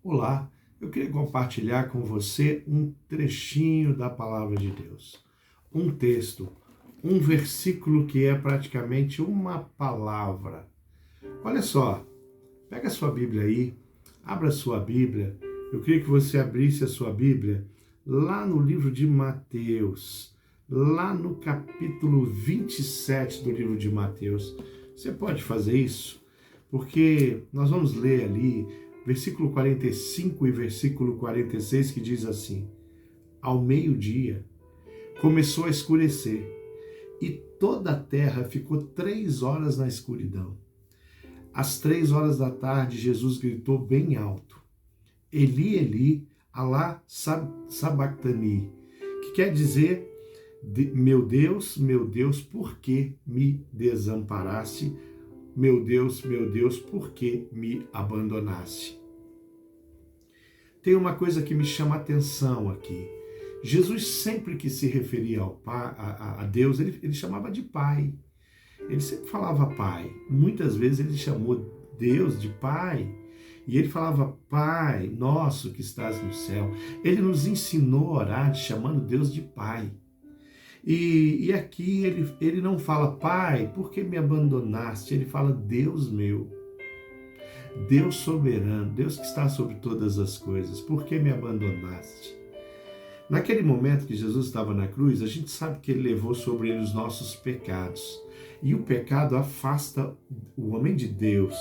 Olá, eu queria compartilhar com você um trechinho da Palavra de Deus. Um texto, um versículo que é praticamente uma palavra. Olha só, pega a sua Bíblia aí, abra a sua Bíblia. Eu queria que você abrisse a sua Bíblia lá no livro de Mateus, lá no capítulo 27 do livro de Mateus. Você pode fazer isso? Porque nós vamos ler ali versículo 45 e versículo 46, que diz assim: Ao meio-dia começou a escurecer, e toda a terra ficou 3 horas na escuridão. Às 3 horas da tarde, Jesus gritou bem alto: Eli, Eli, alá sabactani, que quer dizer: meu Deus, por que me desamparaste? Meu Deus, por que me abandonaste? Tem uma coisa que me chama a atenção aqui. Jesus sempre que se referia a Deus, ele chamava de Pai. Ele sempre falava Pai. Muitas vezes ele chamou Deus de Pai. E ele falava: Pai nosso que estás no céu. Ele nos ensinou a orar chamando Deus de Pai. E aqui ele não fala: Pai, por que me abandonaste? Ele fala: Deus meu, Deus soberano, Deus que está sobre todas as coisas, por que me abandonaste? Naquele momento que Jesus estava na cruz, a gente sabe que ele levou sobre ele os nossos pecados. E o pecado afasta o homem de Deus.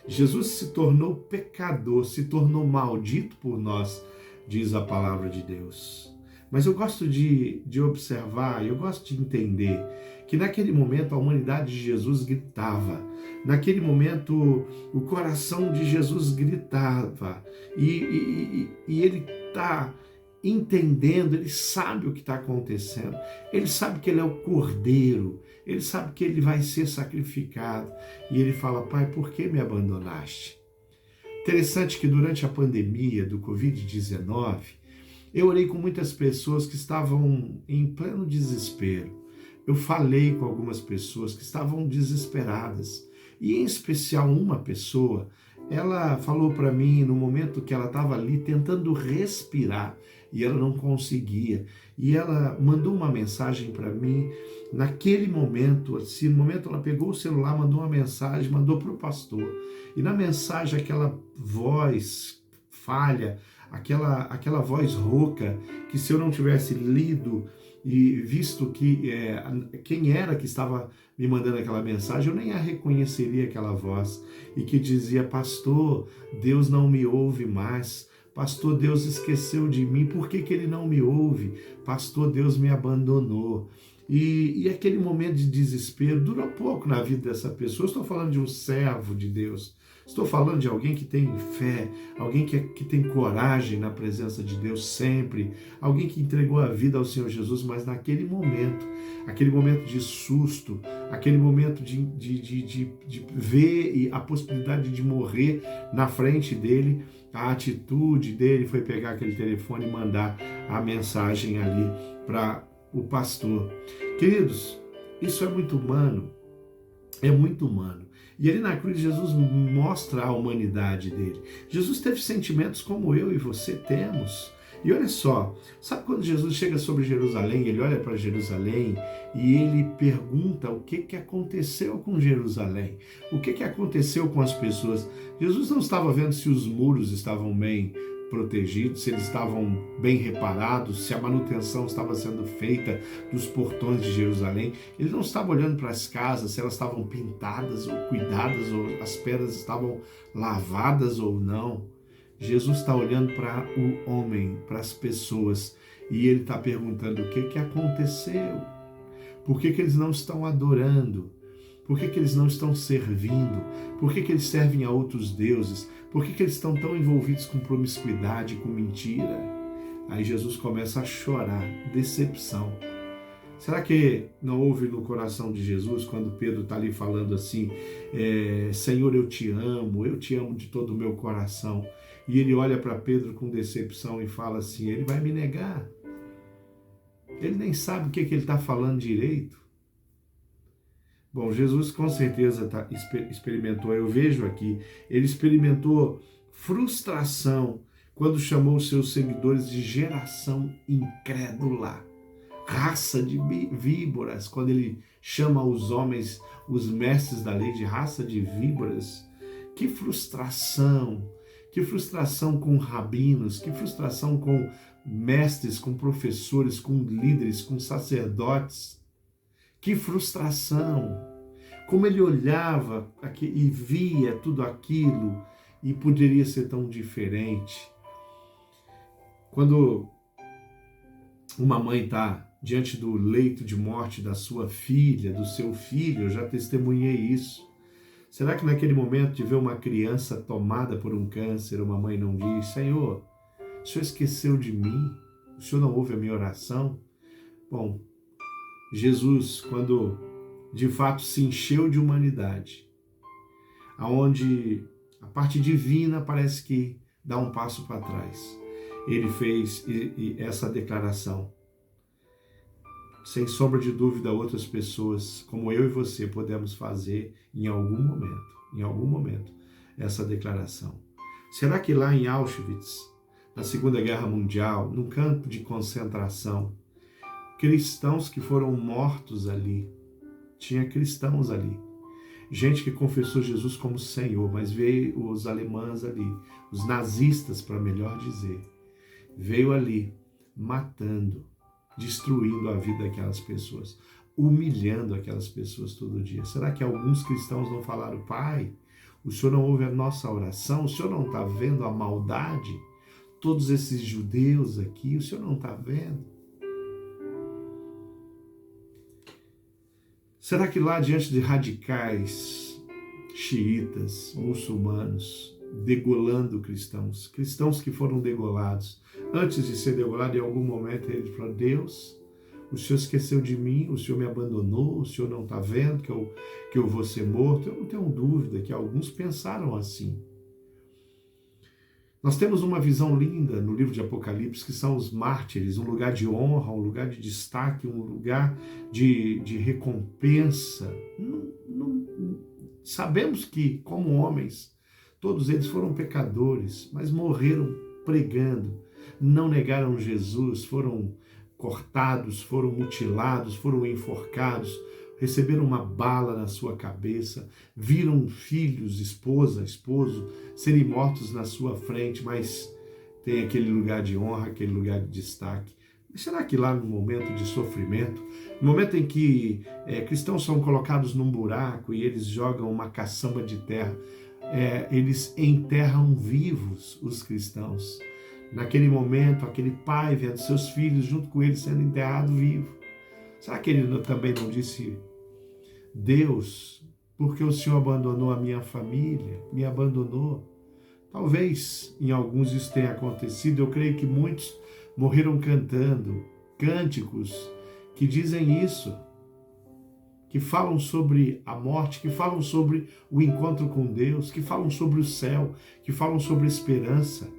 Jesus se tornou pecador, se tornou maldito por nós, diz a palavra de Deus. Mas eu gosto de observar, eu gosto de entender que naquele momento a humanidade de Jesus gritava. Naquele momento o coração de Jesus gritava. E ele está entendendo, ele sabe o que está acontecendo. Ele sabe que ele é o Cordeiro. Ele sabe que ele vai ser sacrificado. E ele fala: Pai, por que me abandonaste? Interessante que durante a pandemia do Covid-19, eu orei com muitas pessoas que estavam em pleno desespero. Eu falei com algumas pessoas que estavam desesperadas. E em especial uma pessoa, ela falou para mim no momento que ela estava ali tentando respirar e ela não conseguia. E ela mandou uma mensagem para mim naquele momento, assim, no momento ela pegou o celular, mandou uma mensagem, mandou para o pastor. E na mensagem aquela voz falha, aquela voz rouca, que se eu não tivesse lido e visto que quem era que estava me mandando aquela mensagem, eu nem a reconheceria aquela voz, e que dizia: Pastor, Deus não me ouve mais. Pastor, Deus esqueceu de mim. Por que ele não me ouve? Pastor, Deus me abandonou. E aquele momento de desespero durou pouco na vida dessa pessoa. Eu estou falando de um servo de Deus. Estou falando de alguém que tem fé, alguém que tem coragem na presença de Deus sempre, alguém que entregou a vida ao Senhor Jesus, mas naquele momento de susto, aquele momento de ver a possibilidade de morrer na frente dele, a atitude dele foi pegar aquele telefone e mandar a mensagem ali para o pastor. Queridos, isso é muito humano, é muito humano. E ali na cruz Jesus mostra a humanidade dele. Jesus teve sentimentos como eu e você temos. E olha só, sabe quando Jesus chega sobre Jerusalém, ele olha para Jerusalém e ele pergunta o que aconteceu com Jerusalém, o que aconteceu com as pessoas. Jesus não estava vendo se os muros estavam bem protegidos, se eles estavam bem reparados, se a manutenção estava sendo feita dos portões de Jerusalém. Ele não estava olhando para as casas, se elas estavam pintadas ou cuidadas, ou as pedras estavam lavadas ou não. Jesus está olhando para o homem, para as pessoas, e ele está perguntando o que aconteceu, por que eles não estão adorando, por que eles não estão servindo, por que eles servem a outros deuses, por que eles estão tão envolvidos com promiscuidade, com mentira. Aí Jesus começa a chorar, decepção. Será que não houve no coração de Jesus, quando Pedro está ali falando assim: Senhor, eu te amo de todo o meu coração. E ele olha para Pedro com decepção e fala assim: ele vai me negar. Ele nem sabe o que ele está falando direito. Bom, Jesus com certeza experimentou, eu vejo aqui, ele experimentou frustração quando chamou seus seguidores de geração incrédula, raça de víboras, quando ele chama os homens, os mestres da lei, de raça de víboras. Que frustração com rabinos, que frustração com mestres, com professores, com líderes, com sacerdotes. Que frustração! Como ele olhava e via tudo aquilo e poderia ser tão diferente. Quando uma mãe está diante do leito de morte da sua filha, do seu filho, eu já testemunhei isso. Será que naquele momento de ver uma criança tomada por um câncer, uma mãe não diz: Senhor, o Senhor esqueceu de mim? O Senhor não ouve a minha oração? Bom, Jesus, quando de fato se encheu de humanidade, aonde a parte divina parece que dá um passo para trás, ele fez essa declaração. Sem sombra de dúvida, outras pessoas, como eu e você, podemos fazer em algum momento, essa declaração. Será que lá em Auschwitz, na Segunda Guerra Mundial, num campo de concentração, cristãos que foram mortos ali, tinha cristãos ali, gente que confessou Jesus como Senhor, mas veio os alemães ali, os nazistas, para melhor dizer, veio ali matando, destruindo a vida daquelas pessoas, humilhando aquelas pessoas todo dia. Será que alguns cristãos não falaram: Pai, o Senhor não ouve a nossa oração? O Senhor não está vendo a maldade? Todos esses judeus aqui, o Senhor não está vendo? Será que lá diante de radicais, xiitas, muçulmanos, degolando cristãos que foram degolados, antes de ser degolado, em algum momento ele falou: Deus, o Senhor esqueceu de mim, o Senhor me abandonou, o Senhor não está vendo que eu vou ser morto? Eu não tenho dúvida que alguns pensaram assim. Nós temos uma visão linda no livro de Apocalipse, que são os mártires, um lugar de honra, um lugar de destaque, um lugar de recompensa. Sabemos que, como homens, todos eles foram pecadores, mas morreram pregando, não negaram Jesus, foram cortados, foram mutilados, foram enforcados, receberam uma bala na sua cabeça, viram filhos, esposa, esposo, serem mortos na sua frente, mas tem aquele lugar de honra, aquele lugar de destaque. Mas será que lá no momento de sofrimento, no momento em que cristãos são colocados num buraco e eles jogam uma caçamba de terra, eles enterram vivos os cristãos? Naquele momento, aquele pai vendo seus filhos junto com ele sendo enterrado vivo. Será que ele também não disse: Deus, porque o Senhor abandonou a minha família, me abandonou? Talvez em alguns isso tenha acontecido. Eu creio que muitos morreram cantando cânticos que dizem isso, que falam sobre a morte, que falam sobre o encontro com Deus, que falam sobre o céu, que falam sobre esperança.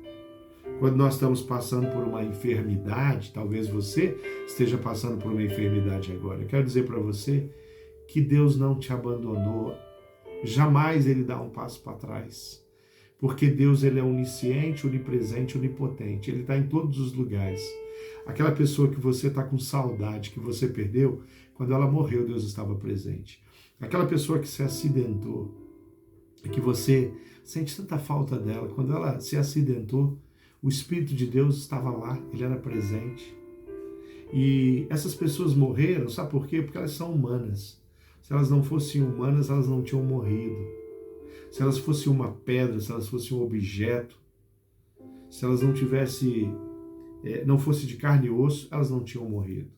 Quando nós estamos passando por uma enfermidade, talvez você esteja passando por uma enfermidade agora, eu quero dizer para você que Deus não te abandonou, jamais Ele dá um passo para trás, porque Deus, Ele é onisciente, onipresente, onipotente, Ele está em todos os lugares. Aquela pessoa que você está com saudade, que você perdeu, quando ela morreu, Deus estava presente. Aquela pessoa que se acidentou, que você sente tanta falta dela, quando ela se acidentou, o Espírito de Deus estava lá, Ele era presente. E essas pessoas morreram, sabe por quê? Porque elas são humanas. Se elas não fossem humanas, elas não tinham morrido. Se elas fossem uma pedra, se elas fossem um objeto, se elas não tivessem, não fossem de carne e osso, elas não tinham morrido.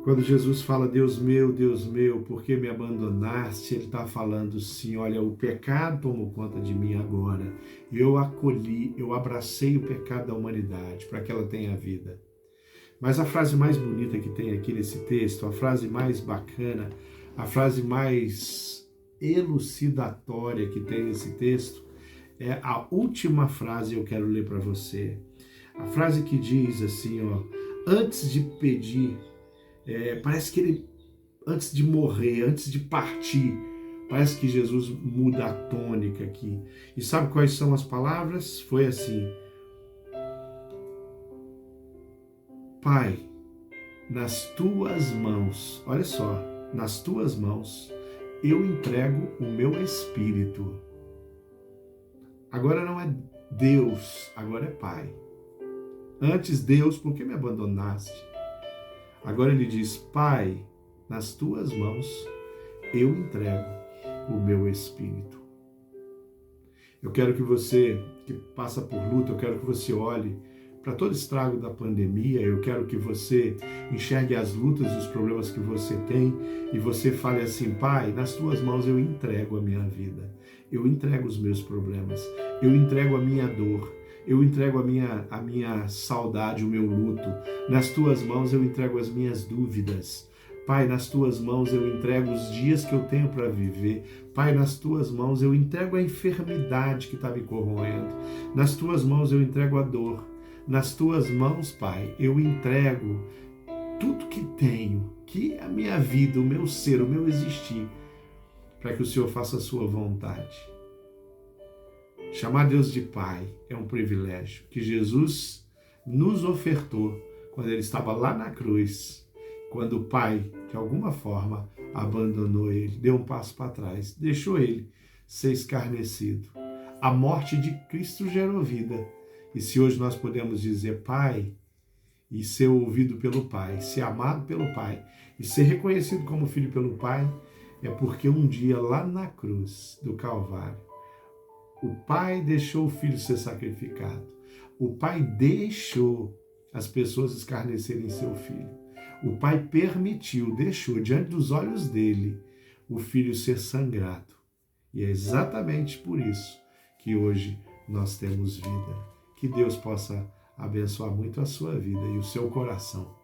Quando Jesus fala: Deus meu, por que me abandonaste? Ele está falando sim, olha, o pecado tomou conta de mim agora. Eu acolhi, eu abracei o pecado da humanidade para que ela tenha vida. Mas a frase mais bonita que tem aqui nesse texto, a frase mais bacana, a frase mais elucidatória que tem nesse texto, é a última frase que eu quero ler para você. A frase que diz assim, ó: antes de pedir, parece que ele, antes de morrer, antes de partir, Parece que Jesus muda a tônica aqui. E sabe quais são as palavras? Foi assim: Pai, nas tuas mãos, olha só, nas tuas mãos eu entrego o meu espírito. Agora não é Deus, agora é Pai. Antes Deus, por que me abandonaste? Agora ele diz: Pai, nas tuas mãos eu entrego o meu espírito. Eu quero que você que passa por luta, eu quero que você olhe para todo estrago da pandemia, eu quero que você enxergue as lutas e os problemas que você tem e você fale assim: Pai, nas tuas mãos eu entrego a minha vida, eu entrego os meus problemas, eu entrego a minha dor, eu entrego a minha saudade, o meu luto, nas tuas mãos eu entrego as minhas dúvidas. Pai, nas tuas mãos eu entrego os dias que eu tenho para viver. Pai, nas tuas mãos eu entrego a enfermidade que está me corroendo. Nas tuas mãos eu entrego a dor. Nas tuas mãos, Pai, eu entrego tudo que tenho, que é a minha vida, o meu ser, o meu existir, para que o Senhor faça a sua vontade. Chamar Deus de Pai é um privilégio que Jesus nos ofertou quando Ele estava lá na cruz, quando o Pai, de alguma forma, abandonou Ele, deu um passo para trás, deixou Ele ser escarnecido. A morte de Cristo gerou vida. E se hoje nós podemos dizer Pai, e ser ouvido pelo Pai, ser amado pelo Pai, e ser reconhecido como filho pelo Pai, é porque um dia lá na cruz do Calvário, o Pai deixou o Filho ser sacrificado. O Pai deixou as pessoas escarnecerem seu Filho. O Pai permitiu, deixou diante dos olhos dele o Filho ser sangrado. E é exatamente por isso que hoje nós temos vida. Que Deus possa abençoar muito a sua vida e o seu coração.